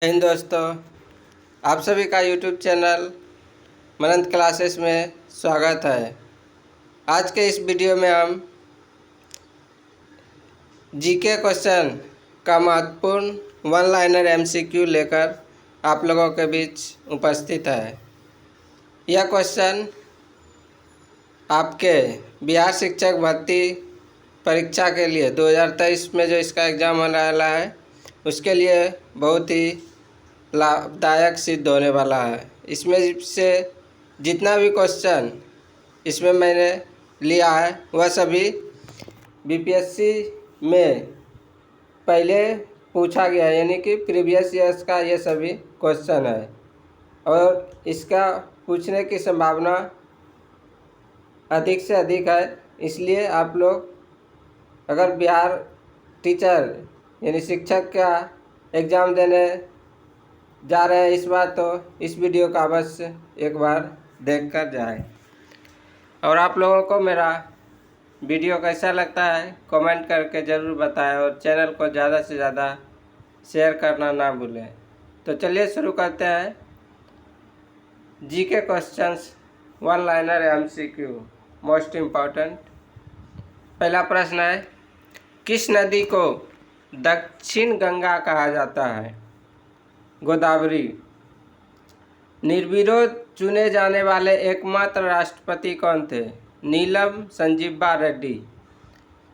हिंद दोस्तों, आप सभी का यूट्यूब चैनल मनंत क्लासेस में स्वागत है। आज के इस वीडियो में हम जीके क्वेश्चन का महत्वपूर्ण वन लाइनर एमसीक्यू लेकर आप लोगों के बीच उपस्थित है। यह क्वेश्चन आपके बिहार शिक्षक भर्ती परीक्षा के लिए 2023 में जो इसका एग्ज़ाम होने वाला है उसके लिए बहुत ही लाभदायक सिद्ध होने वाला है। इसमें से जितना भी क्वेश्चन इसमें मैंने लिया है वह सभी बीपीएससी में पहले पूछा गया है, यानी कि प्रीवियस ईयर्स का ये सभी क्वेश्चन है और इसका पूछने की संभावना अधिक से अधिक है। इसलिए आप लोग अगर बिहार टीचर यानी शिक्षक का एग्ज़ाम देने जा रहे हैं इस बार, तो इस वीडियो का अवश्य एक बार देख कर जाएं। और आप लोगों को मेरा वीडियो कैसा लगता है कमेंट करके ज़रूर बताएं और चैनल को ज़्यादा से ज़्यादा शेयर करना ना भूलें। तो चलिए शुरू करते हैं। GK questions one liner MCQ most important. पहला प्रश्न है, किस नदी को दक्षिण गंगा कहा जाता है? गोदावरी। निर्विरोध चुने जाने वाले एकमात्र राष्ट्रपति कौन थे? नीलम संजीवा रेड्डी।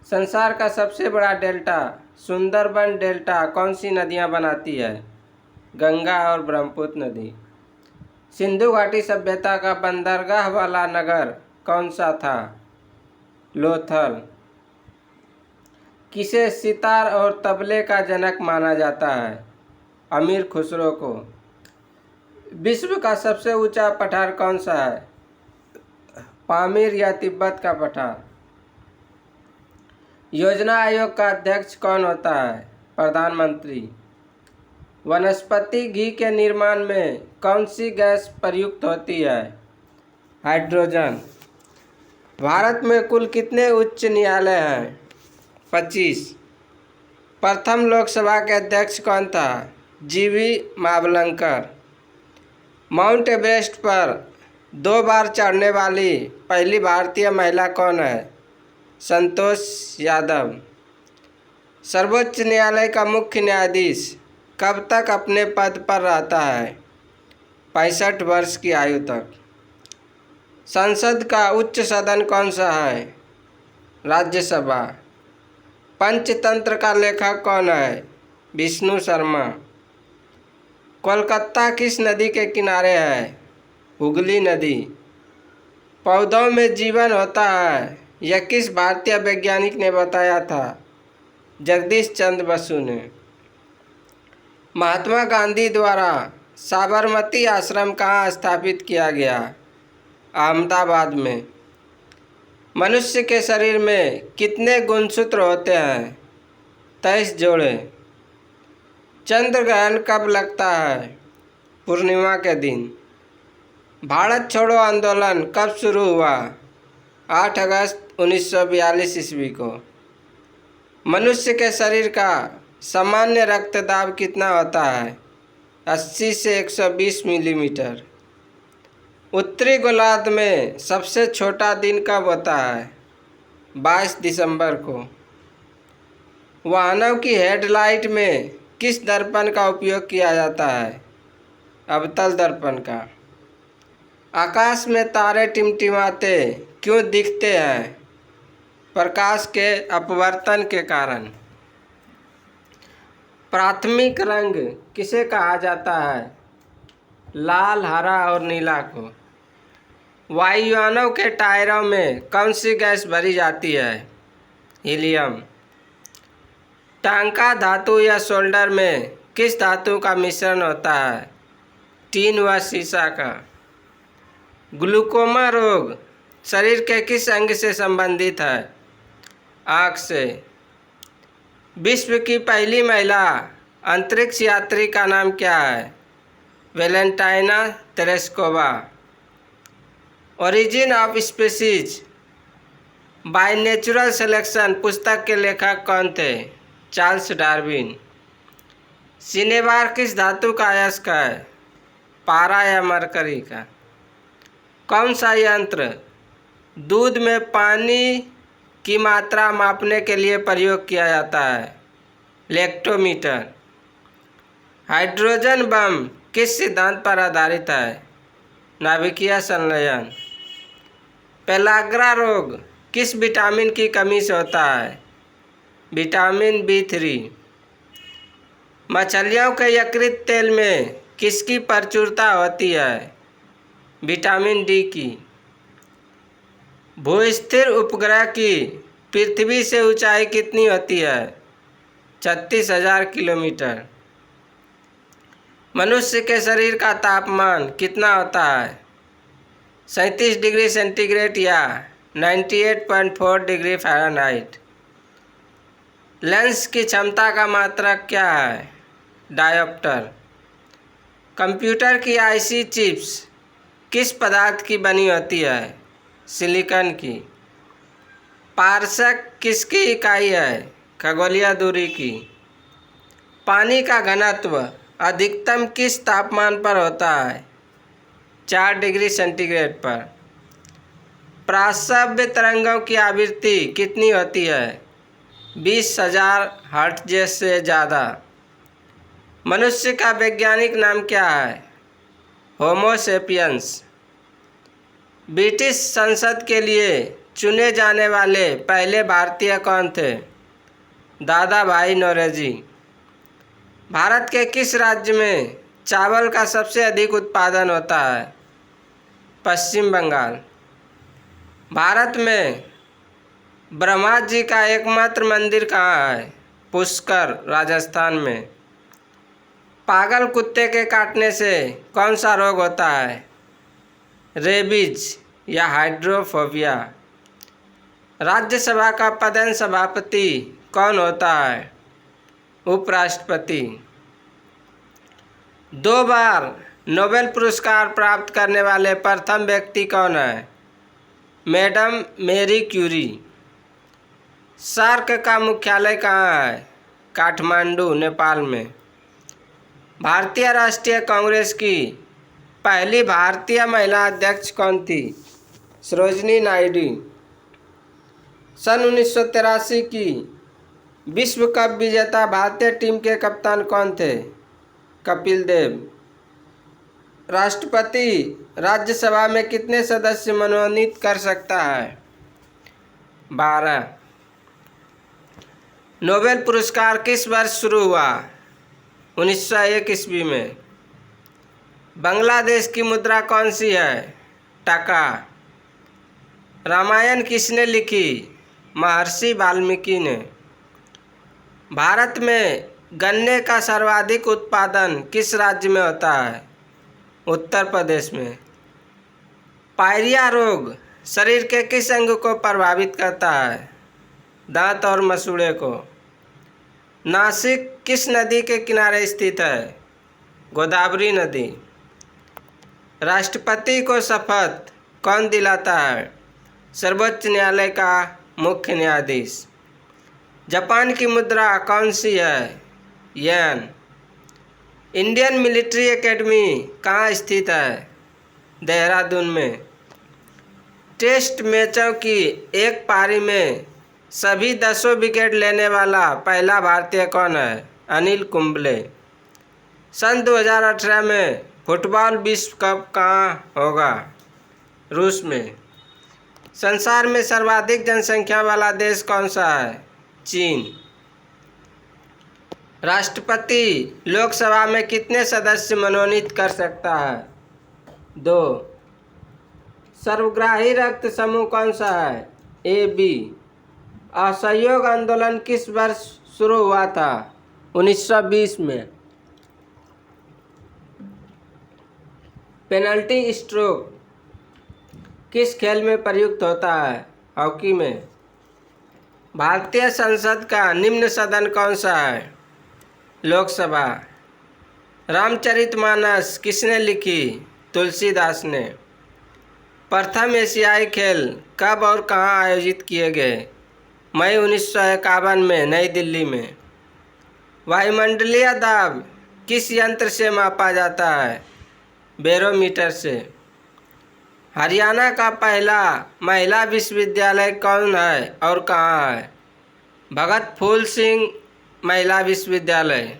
संसार का सबसे बड़ा डेल्टा सुंदरबन डेल्टा कौन सी नदियां बनाती है? गंगा और ब्रह्मपुत्र नदी। सिंधु घाटी सभ्यता का बंदरगाह वाला नगर कौन सा था? लोथल। किसे सितार और तबले का जनक माना जाता है? अमीर खुसरो को। विश्व का सबसे ऊंचा पठार कौन सा है? पामीर या तिब्बत का पठार। योजना आयोग का अध्यक्ष कौन होता है? प्रधानमंत्री। वनस्पति घी के निर्माण में कौन सी गैस प्रयुक्त होती है? हाइड्रोजन। भारत में कुल कितने उच्च न्यायालय हैं? 25। प्रथम लोकसभा के अध्यक्ष कौन था? जीवी मावलंकर। माउंट एवरेस्ट पर 2 बार चढ़ने वाली पहली भारतीय महिला कौन है? संतोष यादव। सर्वोच्च न्यायालय का मुख्य न्यायाधीश कब तक अपने पद पर रहता है? 65 वर्ष की आयु तक। संसद का उच्च सदन कौन सा है? राज्यसभा। पंचतंत्र का लेखक कौन है? विष्णु शर्मा। कोलकाता किस नदी के किनारे है? हुगली नदी। पौधों में जीवन होता है यह किस भारतीय वैज्ञानिक ने बताया था? जगदीश चंद्र बसु ने। महात्मा गांधी द्वारा साबरमती आश्रम कहाँ स्थापित किया गया? अहमदाबाद में। मनुष्य के शरीर में कितने गुणसूत्र होते हैं? 23 जोड़े। चंद्र ग्रहण कब लगता है? पूर्णिमा के दिन। भारत छोड़ो आंदोलन कब शुरू हुआ? 8 अगस्त 1942 ईस्वी को। मनुष्य के शरीर का सामान्य रक्तदाब कितना होता है? 80 से 120 मिलीमीटर। उत्तरी गोलार्ध में सबसे छोटा दिन कब होता है? 22 दिसंबर को। वाहनों की हेडलाइट में किस दर्पण का उपयोग किया जाता है? अवतल दर्पण का। आकाश में तारे टिमटिमाते क्यों दिखते हैं? प्रकाश के अपवर्तन के कारण। प्राथमिक रंग किसे कहा जाता है? लाल, हरा और नीला को। वायुयानों के टायरों में कौन सी गैस भरी जाती है? हीलियम। टांका धातु या सोल्डर में किस धातु का मिश्रण होता है? टीन व सीसा का। ग्लूकोमा रोग शरीर के किस अंग से संबंधित है? आँख से। विश्व की पहली महिला अंतरिक्ष यात्री का नाम क्या है? Valentina Tereshkova. Origin of species by natural selection पुस्तक के लेखक कौन थे? Charles Darwin. सिनेबार किस धातु का अयस्क है? पारा या मरकरी का? कौन सा यंत्र दूध में पानी की मात्रा मापने के लिए प्रयोग किया जाता है? लैक्टोमीटर। हाइड्रोजन बम किस सिद्धांत पर आधारित है? नाभिकीय संलयन। पेलाग्रा रोग किस विटामिन की कमी से होता है? Vitamin B3। मछलियों के यकृत तेल में किसकी प्रचुरता होती है? विटामिन D की। भूस्थिर उपग्रह की पृथ्वी से ऊंचाई कितनी होती है? 36,000 किलोमीटर। मनुष्य के शरीर का तापमान कितना होता है? 37 डिग्री सेंटीग्रेड या 98.4 डिग्री फ़ारेनहाइट। लेंस की क्षमता का मात्रक क्या है? डायोप्टर। कंप्यूटर की आईसी चिप्स किस पदार्थ की बनी होती है? सिलिकॉन की। पारसेक किसकी इकाई है? खगोलीय दूरी की। पानी का घनत्व अधिकतम किस तापमान पर होता है? 4 डिग्री सेंटीग्रेड पर। प्रासव्य तरंगों की आवृत्ति कितनी होती है? 20,000 हर्ट्ज से ज़्यादा। मनुष्य का वैज्ञानिक नाम क्या है? होमो सेपियंस। ब्रिटिश संसद के लिए चुने जाने वाले पहले भारतीय कौन थे? दादा भाई नौरोजी। भारत के किस राज्य में चावल का सबसे अधिक उत्पादन होता है? पश्चिम बंगाल। भारत में ब्रह्मा जी का एकमात्र मंदिर कहाँ है? पुष्कर, राजस्थान में। पागल कुत्ते के काटने से कौन सा रोग होता है? रेबीज या हाइड्रोफोबिया। राज्यसभा का पदेन सभापति कौन होता है? उपराष्ट्रपति। 2 बार नोबेल पुरस्कार प्राप्त करने वाले प्रथम व्यक्ति कौन है? Madam Marie Curie. सार्क का मुख्यालय कहाँ है? काठमांडू, नेपाल में। भारतीय राष्ट्रीय कांग्रेस की पहली भारतीय महिला अध्यक्ष कौन थी? सरोजिनी नायडू। सन 1983 की विश्व कप विजेता भारतीय टीम के कप्तान कौन थे? कपिल देव। राष्ट्रपति राज्यसभा में कितने सदस्य मनोनीत कर सकता है? 12। नोबेल पुरस्कार किस वर्ष शुरू हुआ? 1901 ईस्वी में। बांग्लादेश की मुद्रा कौन सी है? टका। रामायण किसने लिखी? महर्षि वाल्मीकि ने। भारत में गन्ने का सर्वाधिक उत्पादन किस राज्य में होता है? उत्तर प्रदेश में। पायरिया रोग शरीर के किस अंग को प्रभावित करता है? दांत और मसूड़े को। नासिक किस नदी के किनारे स्थित है? गोदावरी नदी। राष्ट्रपति को शपथ कौन दिलाता है? सर्वोच्च न्यायालय का मुख्य न्यायाधीश। जापान की मुद्रा कौन सी है? येन। इंडियन मिलिट्री एकेडमी कहाँ स्थित है? देहरादून में। टेस्ट मैचों की एक पारी में सभी 10 विकेट लेने वाला पहला भारतीय कौन है? अनिल कुंबले। सन 2018 में फुटबॉल विश्व कप कहाँ होगा? रूस में। संसार में सर्वाधिक जनसंख्या वाला देश कौन सा है? चीन। राष्ट्रपति लोकसभा में कितने सदस्य मनोनीत कर सकता है? 2। सर्वग्राही रक्त समूह कौन सा है? AB। असहयोग आंदोलन किस वर्ष शुरू हुआ था? 1920 में। पेनल्टी स्ट्रोक किस खेल में प्रयुक्त होता है? हॉकी में। भारतीय संसद का निम्न सदन कौन सा है? लोकसभा। रामचरितमानस किसने लिखी? तुलसीदास ने। प्रथम एशियाई खेल कब और कहाँ आयोजित किए गए? मई 1951 में नई दिल्ली में। वायुमंडलीय दाब किस यंत्र से मापा जाता है? बैरोमीटर से। हरियाणा का पहला महिला विश्वविद्यालय कौन है और कहाँ है? भगत फूल सिंह महिला विश्वविद्यालय।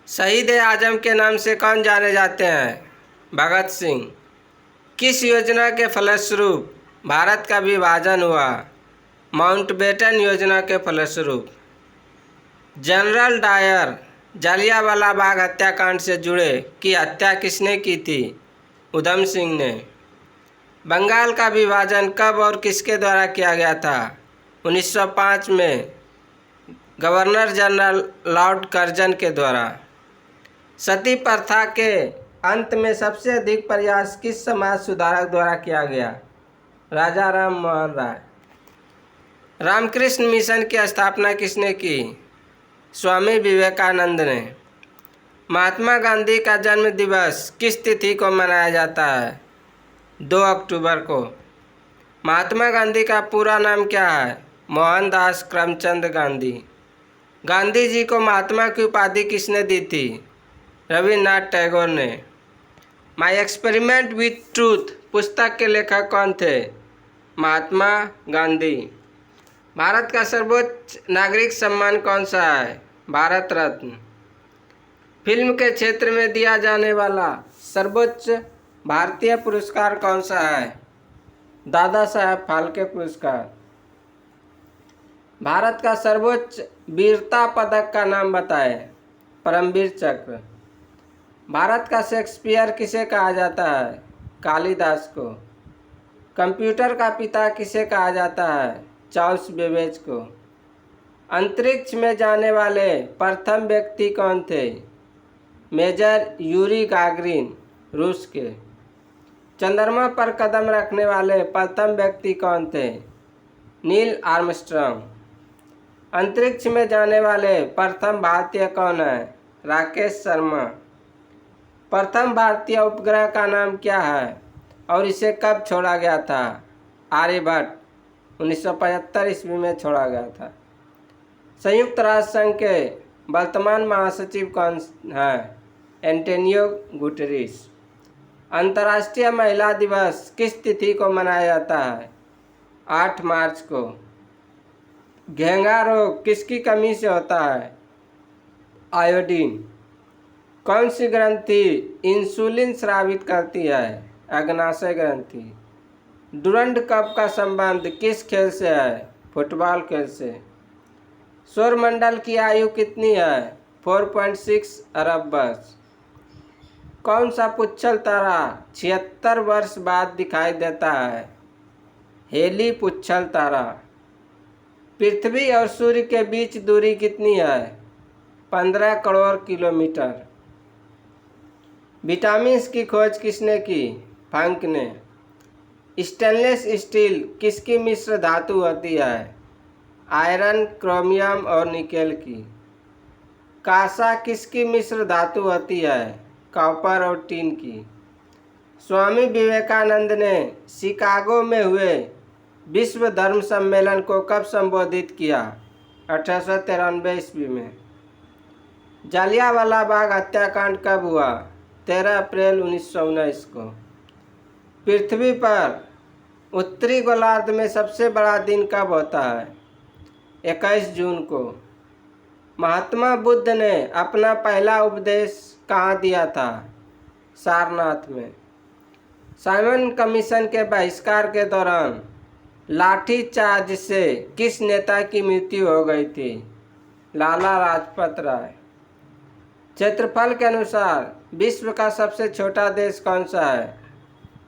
शहीद आजम के नाम से कौन जाने जाते हैं? भगत सिंह। किस योजना के फलस्वरूप भारत का विभाजन हुआ? माउंटबेटन योजना के फलस्वरूप। जनरल डायर जलियांवाला बाग हत्याकांड से जुड़े की हत्या किसने की थी? उधम सिंह ने। बंगाल का विभाजन कब और किसके द्वारा किया गया था? 1905 में गवर्नर जनरल लॉर्ड कर्जन के द्वारा। सती प्रथा के अंत में सबसे अधिक प्रयास किस समाज सुधारक द्वारा किया गया? राजा राम मोहन राय। रामकृष्ण मिशन की स्थापना किसने की? स्वामी विवेकानंद ने। महात्मा गांधी का जन्म दिवस किस तिथि को मनाया जाता है? 2 अक्टूबर को। महात्मा गांधी का पूरा नाम क्या है? मोहनदास करमचंद गांधी। गांधी जी को महात्मा की उपाधि किसने दी थी? रविन्द्रनाथ टैगोर ने। माई एक्सपेरिमेंट विथ ट्रूथ पुस्तक के लेखक कौन थे? महात्मा गांधी। भारत का सर्वोच्च नागरिक सम्मान कौन सा है? भारत रत्न। फिल्म के क्षेत्र में दिया जाने वाला सर्वोच्च भारतीय पुरस्कार कौन सा है? दादा साहब फाल्के पुरस्कार। भारत का सर्वोच्च वीरता पदक का नाम बताएं। परमवीर चक्र। भारत का शेक्सपियर किसे कहा जाता है? कालिदास को। कंप्यूटर का पिता किसे कहा जाता है? चार्ल्स बेबेज को। अंतरिक्ष में जाने वाले प्रथम व्यक्ति कौन थे? मेजर यूरी गागरिन, रूस के। चंद्रमा पर कदम रखने वाले प्रथम व्यक्ति कौन थे? Neil Armstrong. अंतरिक्ष में जाने वाले प्रथम भारतीय कौन है? राकेश शर्मा। प्रथम भारतीय उपग्रह का नाम क्या है और इसे कब छोड़ा गया था? आर्यभट्ट। 1975 ईस्वी में छोड़ा गया था। संयुक्त राष्ट्र संघ के वर्तमान महासचिव कौन है? Antonio Guterres. अंतर्राष्ट्रीय महिला दिवस किस तिथि को मनाया जाता है? 8 मार्च को। घेंघा रोग किसकी कमी से होता है? आयोडीन। कौन सी ग्रंथि इंसुलिन स्रावित करती है? अग्नाशय ग्रंथि। डुरंड कप का संबंध किस खेल से है? फुटबॉल खेल से। सौरमंडल की आयु कितनी है? 4.6 अरब वर्ष। कौन सा पुच्छल तारा 76 वर्ष बाद दिखाई देता है? हेली पुच्छल तारा। पृथ्वी और सूर्य के बीच दूरी कितनी है? 15 करोड़ किलोमीटर। विटामिन्स की खोज किसने की? फंक ने। स्टेनलेस स्टील किसकी मिश्र धातु होती है? आयरन, क्रोमियम और निकेल की। कांसा किसकी मिश्र धातु होती है? कॉपर और टीन की। स्वामी विवेकानंद ने शिकागो में हुए विश्व धर्म सम्मेलन को कब संबोधित किया? 1893 ईस्वी में। जलियांवाला बाग हत्याकांड कब हुआ? 13 अप्रैल 1919 को। पृथ्वी पर उत्तरी गोलार्ध में सबसे बड़ा दिन कब होता है? 21 जून को। महात्मा बुद्ध ने अपना पहला उपदेश कहाँ दिया था? सारनाथ में। साइमन कमीशन के बहिष्कार के दौरान लाठीचार्ज से किस नेता की मृत्यु हो गई थी? लाला लाजपत राय। क्षेत्रफल के अनुसार विश्व का सबसे छोटा देश कौन सा है?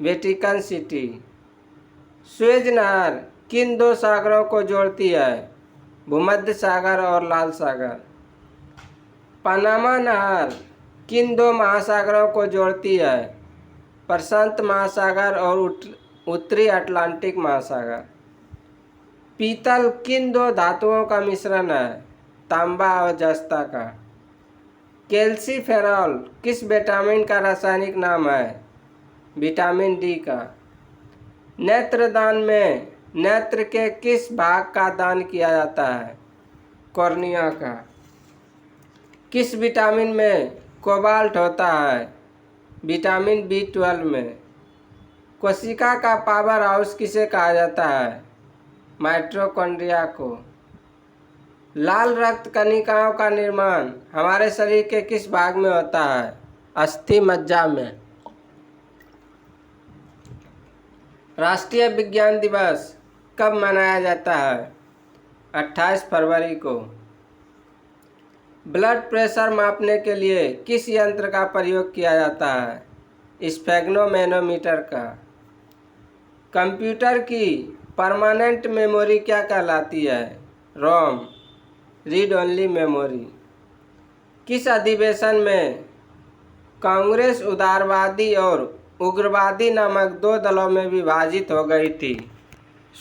Vatican city. सुएज नहर किन 2 सागरों को जोड़ती है? भूमध्य सागर और लाल सागर। पनामा नहर किन 2 महासागरों को जोड़ती है? प्रशांत महासागर और उत्तरी अटलांटिक महासागर। पीतल किन 2 धातुओं का मिश्रण है? तांबा और जस्ता का। कैल्सीफेरॉल किस विटामिन का रासायनिक नाम है? विटामिन डी का। नेत्रदान में नेत्र के किस भाग का दान किया जाता है? कॉर्निया का। किस विटामिन में कोबाल्ट होता है? विटामिन B12 में। कोशिका का पावर हाउस किसे कहा जाता है? माइटोकॉन्ड्रिया को। लाल रक्त कणिकाओं का निर्माण हमारे शरीर के किस भाग में होता है? अस्थि मज्जा में। राष्ट्रीय विज्ञान दिवस कब मनाया जाता है? 28 फरवरी को। ब्लड प्रेशर मापने के लिए किस यंत्र का प्रयोग किया जाता है? स्फेग्नोमेनोमीटर का। कंप्यूटर की परमानेंट मेमोरी क्या कहलाती है? रोम, रीड ओनली मेमोरी। किस अधिवेशन में कांग्रेस उदारवादी और उग्रवादी नामक दो दलों में विभाजित हो गई थी?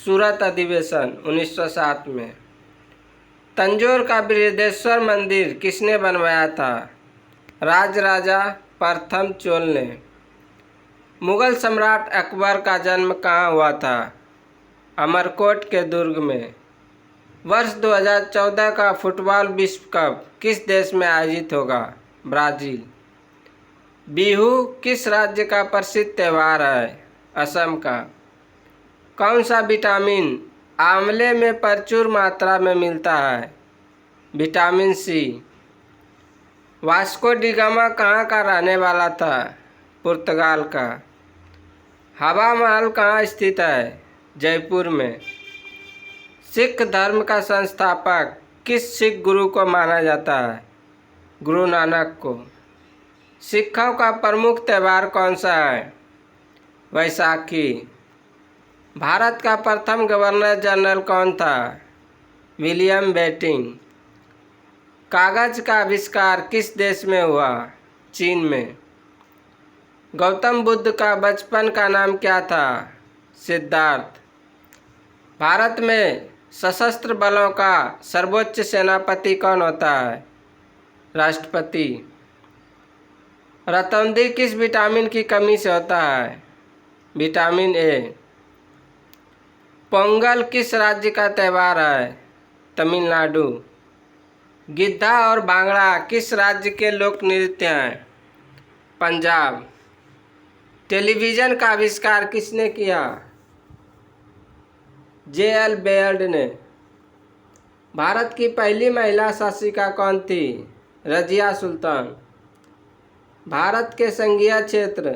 सूरत अधिवेशन 1907 में। तंजौर का बृहदेश्वर मंदिर किसने बनवाया था? राजराजा प्रथम चोल ने। मुगल सम्राट अकबर का जन्म कहाँ हुआ था? अमरकोट के दुर्ग में। वर्ष 2014 का फुटबॉल विश्व कप किस देश में आयोजित होगा? ब्राज़ील। बिहू किस राज्य का प्रसिद्ध त्यौहार है? असम का। कौन सा विटामिन आंवले में प्रचुर मात्रा में मिलता है? Vitamin C। Vasco D gamma कहाँ का रहने वाला था? पुर्तगाल का। हवा महल कहाँ स्थित है? जयपुर में। सिख धर्म का संस्थापक किस सिख गुरु को माना जाता है? गुरु नानक को। सिखों का प्रमुख त्यौहार कौन सा है? वैसाखी। भारत का प्रथम गवर्नर जनरल कौन था? William Bentinck. कागज का आविष्कार किस देश में हुआ? चीन में। गौतम बुद्ध का बचपन का नाम क्या था? सिद्धार्थ। भारत में सशस्त्र बलों का सर्वोच्च सेनापति कौन होता है? राष्ट्रपति। रतौंधी किस विटामिन की कमी से होता है? Vitamin A। पोंगल किस राज्य का त्यौहार है? तमिलनाडु। गिद्धा और भांगड़ा किस राज्य के लोक नृत्य हैं? पंजाब। टेलीविज़न का आविष्कार किसने किया? J.L. बेयर्ड ने। भारत की पहली महिला शासिका कौन थी? रजिया सुल्तान। भारत के संघीय क्षेत्र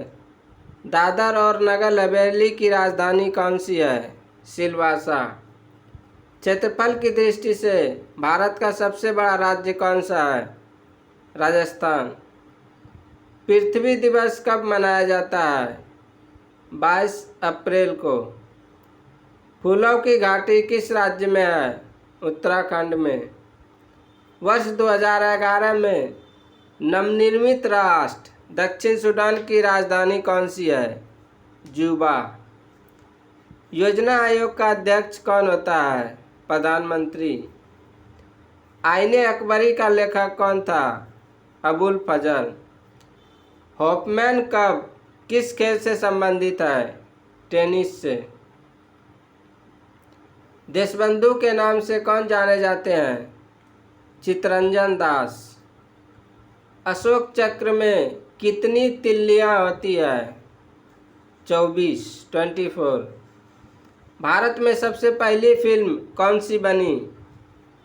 दादर और नगर हवेली की राजधानी कौन सी है? सिलवासा। क्षेत्रफल की दृष्टि से भारत का सबसे बड़ा राज्य कौन सा है? राजस्थान। पृथ्वी दिवस कब मनाया जाता है? 22 अप्रैल को। फूलों की घाटी किस राज्य में है? उत्तराखंड में। वर्ष 2011 में नवनिर्मित राष्ट्र दक्षिण सूडान की राजधानी कौन सी है? जूबा। योजना आयोग का अध्यक्ष कौन होता है? प्रधानमंत्री। आईने अकबरी का लेखक कौन था? अबुल फजल। हॉफमैन कप किस खेल से संबंधित है? टेनिस से। देशबंधु के नाम से कौन जाने जाते हैं? चित्तरंजन दास। अशोक चक्र में कितनी तिल्लियाँ होती है? 24। भारत में सबसे पहली फिल्म कौन सी बनी?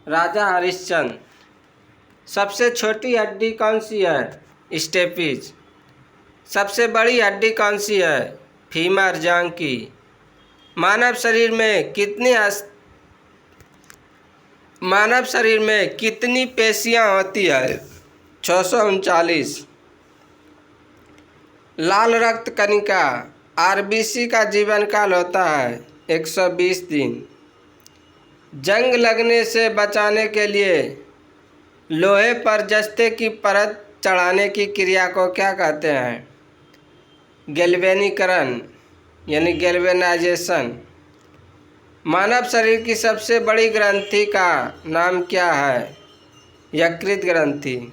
राजा हरिश्चंद्र। सबसे छोटी हड्डी कौन सी है? स्टेपिज। सबसे बड़ी हड्डी कौन सी है? फीमर जांघ की। मानव शरीर में कितनी पेशियां होती है? 639। लाल रक्त कणिका RBC का जीवन काल होता है 120 दिन। जंग लगने से बचाने के लिए लोहे पर जस्ते की परत चढ़ाने की क्रिया को क्या कहते हैं? गैल्वेनीकरण यानी गैल्वेनाइजेशन। मानव शरीर की सबसे बड़ी ग्रंथि का नाम क्या है? यकृत ग्रंथि।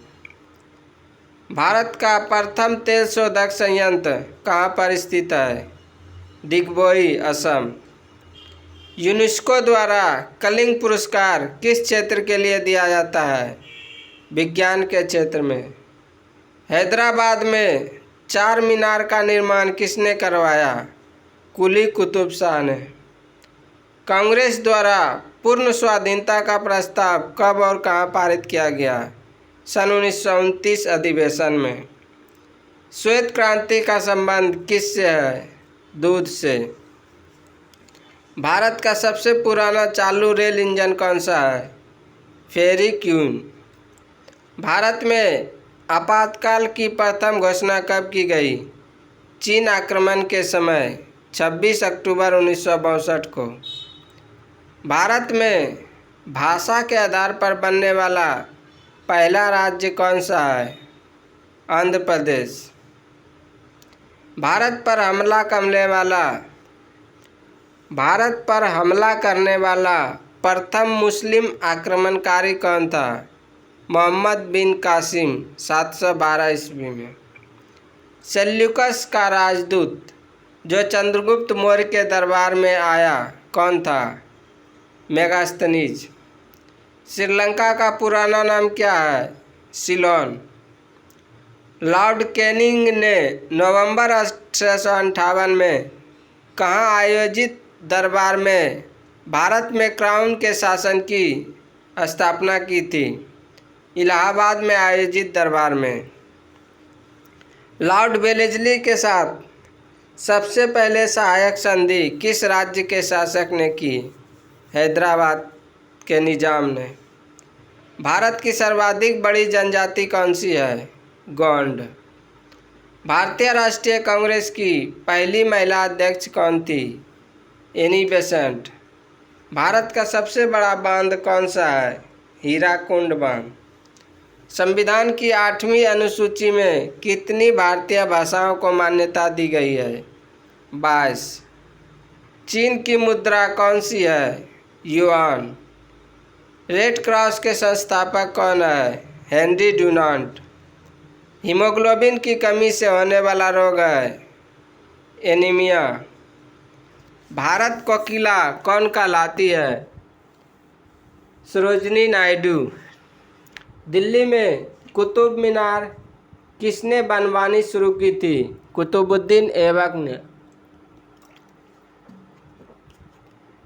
भारत का प्रथम तेल शोधक संयंत्र कहाँ पर स्थित है? दिग्बोई, असम। यूनेस्को द्वारा कलिंग पुरस्कार किस क्षेत्र के लिए दिया जाता है? विज्ञान के क्षेत्र में। हैदराबाद में चार मीनार का निर्माण किसने करवाया? कुली कुतुब शाह ने। कांग्रेस द्वारा पूर्ण स्वाधीनता का प्रस्ताव कब और कहाँ पारित किया गया? सन 1929 अधिवेशन में। श्वेत क्रांति का संबंध किससे है? दूध से। भारत का सबसे पुराना चालू रेल इंजन कौन सा है? फेरी क्यून। भारत में आपातकाल की प्रथम घोषणा कब की गई? चीन आक्रमण के समय 26 अक्टूबर 1962 को। भारत में भाषा के आधार पर बनने वाला पहला राज्य कौन सा है? आंध्र प्रदेश। भारत पर हमला करने वाला प्रथम मुस्लिम आक्रमणकारी कौन था? मोहम्मद बिन कासिम 712 ईस्वी में। सेल्यूकस का राजदूत जो चंद्रगुप्त मौर्य के दरबार में आया कौन था? मेगास्थनीज। श्रीलंका का पुराना नाम क्या है? सिलोन। लॉर्ड कैनिंग ने नवंबर 1858 में कहाँ आयोजित दरबार में भारत में क्राउन के शासन की स्थापना की थी? इलाहाबाद में आयोजित दरबार में। लॉर्ड वेलेस्ली के साथ सबसे पहले सहायक संधि किस राज्य के शासक ने की? हैदराबाद के निजाम ने। भारत की सर्वाधिक बड़ी जनजाति कौन सी है? गोंड। भारतीय राष्ट्रीय कांग्रेस की पहली महिला अध्यक्ष कौन थी? Annie Besant. भारत का सबसे बड़ा बांध कौन सा है? हीराकुंड बांध। संविधान की 8वीं अनुसूची में कितनी भारतीय भाषाओं को मान्यता दी गई है? 22। चीन की मुद्रा कौन सी है? युआन। रेड क्रॉस के संस्थापक कौन है? Henry Dunant. हीमोग्लोबिन की कमी से होने वाला रोग है एनीमिया। भारत को किला कौन कहलाती है? सरोजनी नायडू। दिल्ली में कुतुब मीनार किसने बनवानी शुरू की थी? कुतुबुद्दीन ऐबक ने।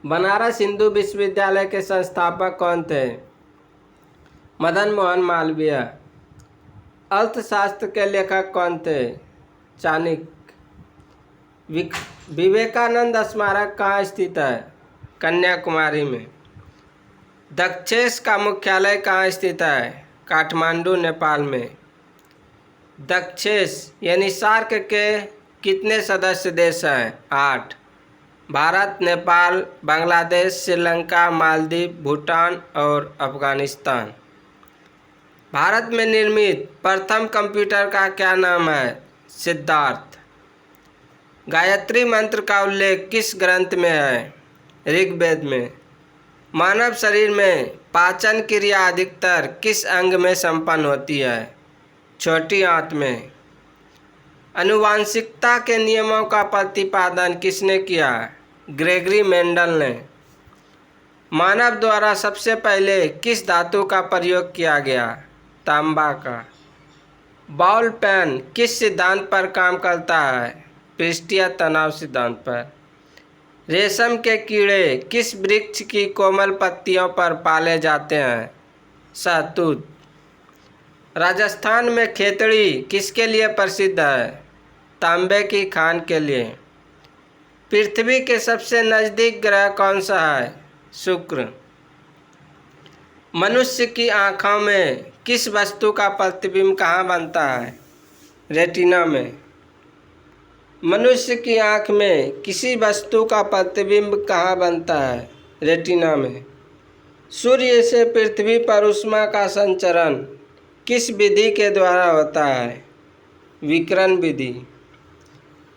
बनारस हिंदू विश्वविद्यालय के संस्थापक कौन थे? मदन मोहन मालवीय। अर्थशास्त्र के लेखक कौन थे? चाणक्य। विवेकानंद स्मारक कहाँ स्थित है? कन्याकुमारी में। दक्षेस का मुख्यालय कहाँ स्थित है? काठमांडू नेपाल में। दक्षेस यानी सार्क के कितने सदस्य देश हैं? 8। भारत, नेपाल, बांग्लादेश, श्रीलंका, मालदीव, भूटान और अफगानिस्तान। भारत में निर्मित प्रथम कंप्यूटर का क्या नाम है? सिद्धार्थ। गायत्री मंत्र का उल्लेख किस ग्रंथ में है? ऋग्वेद में। मानव शरीर में पाचन क्रिया अधिकतर किस अंग में संपन्न होती है? छोटी आंत में। आनुवांशिकता के नियमों का प्रतिपादन किसने किया? ग्रेगरी मेंडल ने। मानव द्वारा सबसे पहले किस धातु का प्रयोग किया गया? तांबा का। बॉल पेन किस सिद्धांत पर काम करता है? पृष्ठीय तनाव सिद्धांत पर। रेशम के कीड़े किस वृक्ष की कोमल पत्तियों पर पाले जाते हैं? शहतूत। राजस्थान में खेतड़ी किसके लिए प्रसिद्ध है? तांबे की खान के लिए। पृथ्वी के सबसे नज़दीक ग्रह कौन सा है? शुक्र। मनुष्य की आँखों में किस वस्तु का प्रतिबिंब कहाँ बनता है? रेटिना में। मनुष्य की आँख में किसी वस्तु का प्रतिबिंब कहाँ बनता है? रेटिना में। सूर्य से पृथ्वी पर ऊष्मा का संचरण किस विधि के द्वारा होता है? विकिरण विधि।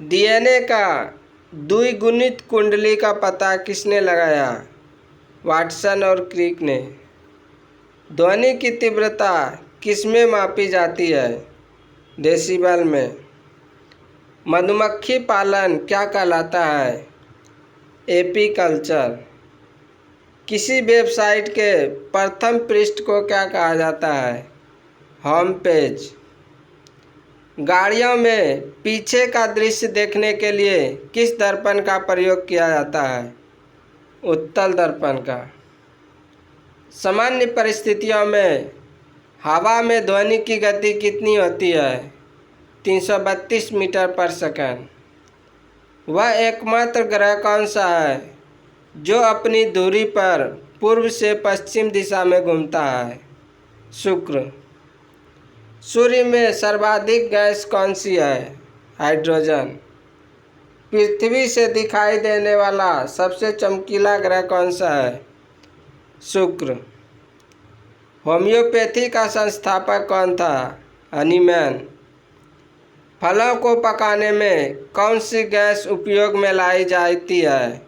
डीएनए का द्विगुणित कुंडली का पता किसने लगाया? वाटसन और क्रिक ने। ध्वनि की तीव्रता किसमें मापी जाती है? डेसिबल में। मधुमक्खी पालन क्या कहलाता है? एपीकल्चर। किसी वेबसाइट के प्रथम पृष्ठ को क्या कहा जाता है? Home page. गाड़ियों में पीछे का दृश्य देखने के लिए किस दर्पण का प्रयोग किया जाता है? उत्तल दर्पण का। सामान्य परिस्थितियों में हवा में ध्वनि की गति कितनी होती है? 332 मीटर पर सेकंड। वह एकमात्र ग्रह कौन सा है जो अपनी धुरी पर पूर्व से पश्चिम दिशा में घूमता है? शुक्र। सूर्य में सर्वाधिक गैस कौन सी है? हाइड्रोजन। पृथ्वी से दिखाई देने वाला सबसे चमकीला ग्रह कौन सा है? शुक्र। होम्योपैथी का संस्थापक कौन था? हनीमैन। फलों को पकाने में कौन सी गैस उपयोग में लाई जाती है?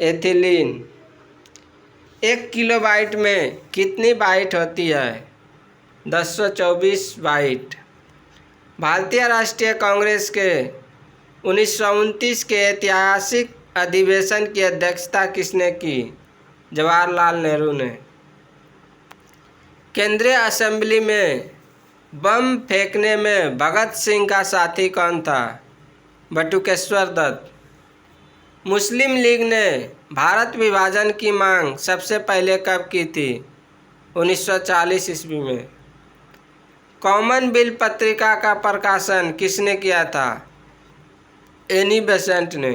एथिलीन। 1 किलोबाइट में कितनी बाइट होती है? 1024 बाइट। भारतीय राष्ट्रीय कांग्रेस के 1929 के ऐतिहासिक अधिवेशन की अध्यक्षता किसने की? जवाहरलाल नेहरू ने। केंद्रीय असेंबली में बम फेंकने में भगत सिंह का साथी कौन था? बटुकेश्वर दत्त। मुस्लिम लीग ने भारत विभाजन की मांग सबसे पहले कब की थी? 1940 ईस्वी में। कॉमनवेल्थ पत्रिका का प्रकाशन किसने किया था? एनी बेसेंट ने।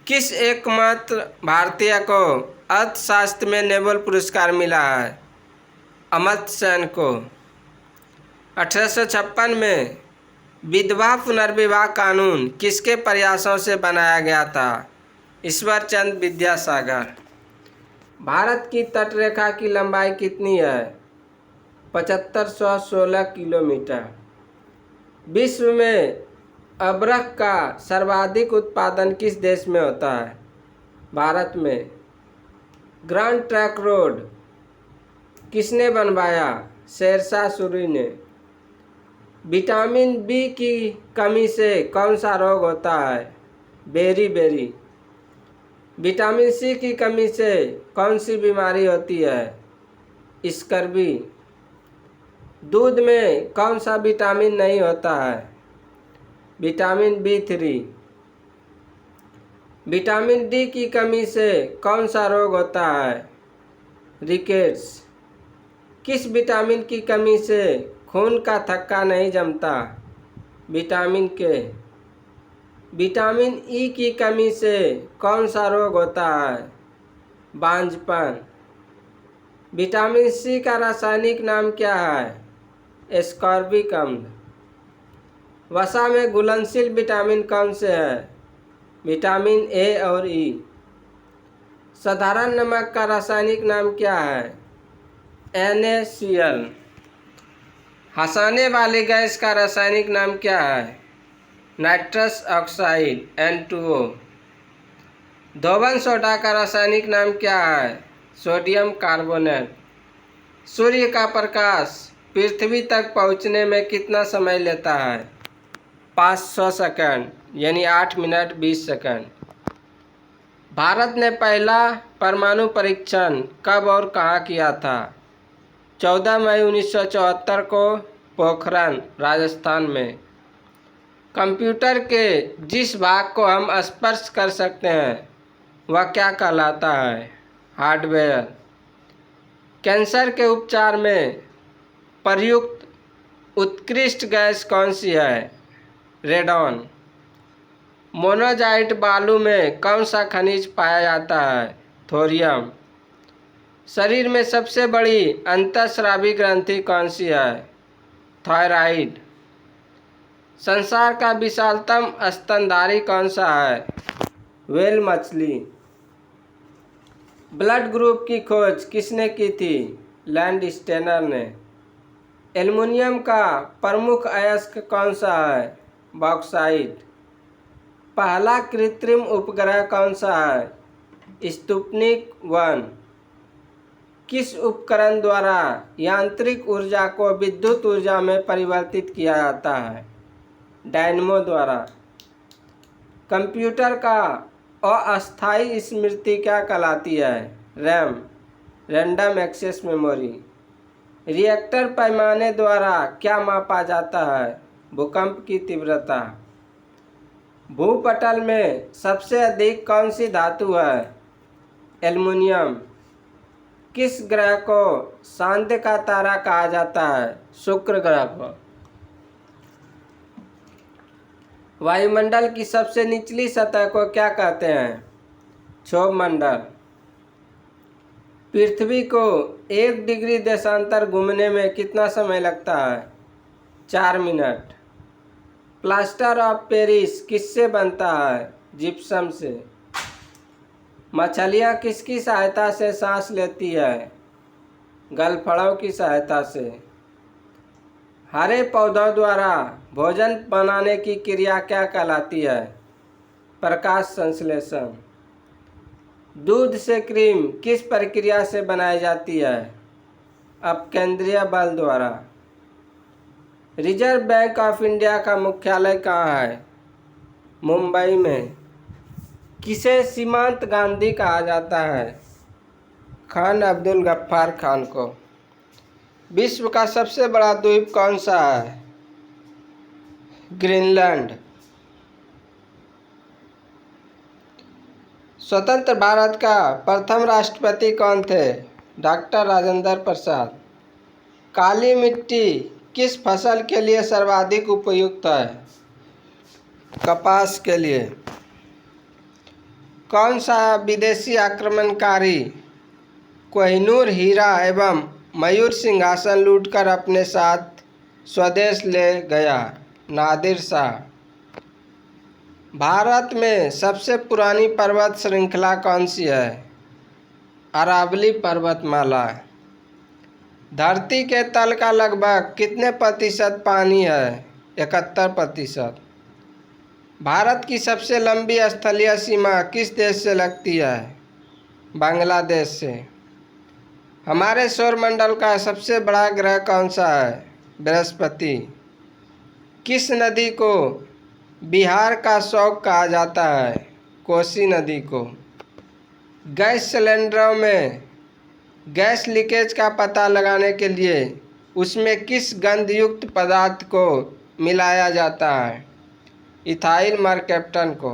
किस एकमात्र भारतीय को अर्थशास्त्र में नोबेल पुरस्कार मिला है? अमर्त्य सेन को। 1856 में विधवा पुनर्विवाह कानून किसके प्रयासों से बनाया गया था? ईश्वरचंद विद्यासागर। भारत की तटरेखा की लंबाई कितनी है? 7516 किलोमीटर। विश्व में अबरख का सर्वाधिक उत्पादन किस देश में होता है? भारत में। ग्रैंड ट्रंक रोड किसने बनवाया? शेरशाह सूरी ने। विटामिन बी की कमी से कौन सा रोग होता है? बेरी। विटामिन सी की कमी से कौन सी बीमारी होती है? स्कर्वी। दूध में कौन सा विटामिन नहीं होता है? Vitamin B3। विटामिन डी की कमी से कौन सा रोग होता है? रिकेट्स। किस विटामिन की कमी से खून का थक्का नहीं जमता? विटामिन के। विटामिन ई की कमी से कौन सा रोग होता है? बांझपन। विटामिन सी का रासायनिक नाम क्या है? एस्कॉर्बिक अम्ल। वसा में घुलनशील विटामिन कौन से हैं? विटामिन ए और ई। साधारण नमक का रासायनिक नाम क्या है? NaCl। हंसाने वाली गैस का रासायनिक नाम क्या है? Nitrous oxide N2O। धोबन सोडा का रासायनिक नाम क्या है? Sodium carbonate. सूर्य का प्रकाश पृथ्वी तक पहुंचने में कितना समय लेता है? 500 सेकंड, यानी 8 मिनट 20 सेकंड। भारत ने पहला परमाणु परीक्षण कब और कहाँ किया था? 14 मई 1974 को पोखरण, राजस्थान में। कंप्यूटर के जिस भाग को हम स्पर्श कर सकते हैं वह क्या कहलाता है? हार्डवेयर। कैंसर के उपचार में प्रयुक्त उत्कृष्ट गैस कौन सी है? रेडॉन। मोनोजाइट बालू में कौन सा खनिज पाया जाता है? थोरियम। शरीर में सबसे बड़ी अंतःस्रावी ग्रंथि कौन सी है? थायराइड। संसार का विशालतम स्तनधारी कौन सा है? व्हेल मछली। ब्लड ग्रुप की खोज किसने की थी? लैंडस्टेनर ने। एल्युमिनियम का प्रमुख अयस्क कौन सा है? बॉक्साइट। पहला कृत्रिम उपग्रह कौन सा है? स्पुतनिक 1। किस उपकरण द्वारा यांत्रिक ऊर्जा को विद्युत ऊर्जा में परिवर्तित किया जाता है? डायनमो द्वारा। कंप्यूटर का अस्थायी स्मृति क्या कहलाती है? RAM, random access memory. Reactor पैमाने द्वारा क्या मापा जाता है? भूकंप की तीव्रता। भूपटल में सबसे अधिक कौन सी धातु है? एल्युमिनियम। किस ग्रह को शांत का तारा कहा जाता है? शुक्र ग्रह को। वायुमंडल की सबसे निचली सतह को क्या कहते हैं? क्षोभ मंडल। पृथ्वी को 1 डिग्री देशांतर घूमने में कितना समय लगता है? 4 मिनट। प्लास्टर ऑफ पेरिस किससे बनता है? जिप्सम से। मछलियाँ किसकी सहायता से सांस लेती है? गलफड़ों की सहायता से। हरे पौधों द्वारा भोजन बनाने की क्रिया क्या कहलाती है? प्रकाश संश्लेषण। दूध से क्रीम किस प्रक्रिया से बनाई जाती है? अपकेंद्रीय बल द्वारा। रिजर्व बैंक ऑफ इंडिया का मुख्यालय कहाँ है? मुंबई में। किसे सीमांत गांधी कहा जाता है? खान अब्दुल गफ्फार खान को। विश्व का सबसे बड़ा द्वीप कौन सा है? ग्रीनलैंड। स्वतंत्र भारत का प्रथम राष्ट्रपति कौन थे? डॉक्टर राजेंद्र प्रसाद। काली मिट्टी किस फसल के लिए सर्वाधिक उपयुक्त है? कपास के लिए। कौन सा विदेशी आक्रमणकारी कोहिनूर हीरा एवं मयूर सिंहासन लूटकर अपने साथ स्वदेश ले गया? नादिर शाह। भारत में सबसे पुरानी पर्वत श्रृंखला कौन सी है? अरावली पर्वतमाला। धरती के तल का लगभग कितने प्रतिशत पानी है? 71%। भारत की सबसे लंबी स्थलीय सीमा किस देश से लगती है? बांग्लादेश से। हमारे सौरमंडल का सबसे बड़ा ग्रह कौन सा है? बृहस्पति। किस नदी को बिहार का शौक कहा जाता है? कोसी नदी को। गैस सिलेंडरों में गैस लीकेज का पता लगाने के लिए उसमें किस गंधयुक्त पदार्थ को मिलाया जाता है? इथाइल मरकैप्टन को।